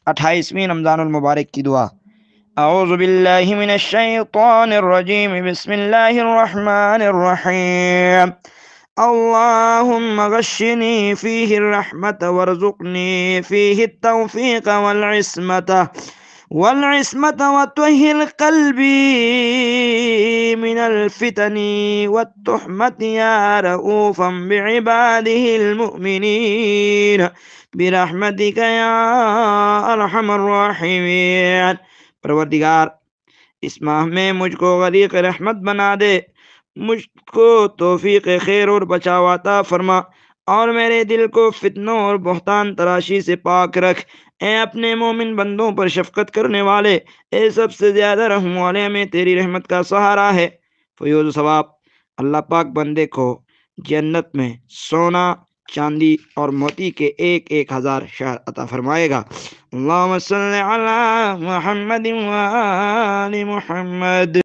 28ویں رمضان المبارک کی دعا۔ اعوذ باللہ من الشیطان الرجیم، بسم اللہ الرحمن الرحیم۔ اللهم غشني فيه الرحمة وارزقني فيه التوفيق والعصمة وطهر قلبي من الفتن والتهمة يا رؤوفا بعباده المؤمنين برحمتك يا ارحم الراحمين۔ پروردگار اس ماہ میں مجھ کو غریق رحمت بنا دے، مجھ کو توفیق خیر اور بچاو عطا فرما، اور میرے دل کو فتنوں اور بہتان تراشی سے پاک رکھ۔ اے اپنے مومن بندوں پر شفقت کرنے والے، اے سب سے زیادہ رحم والے، ہمیں تیری رحمت کا سہارا ہے۔ فیوز و ثواب، اللہ پاک بندے کو جنت میں سونا، چاندی اور موتی کے 1000 شہر عطا فرمائے گا۔ اللہم صلی علی محمد و آل محمد۔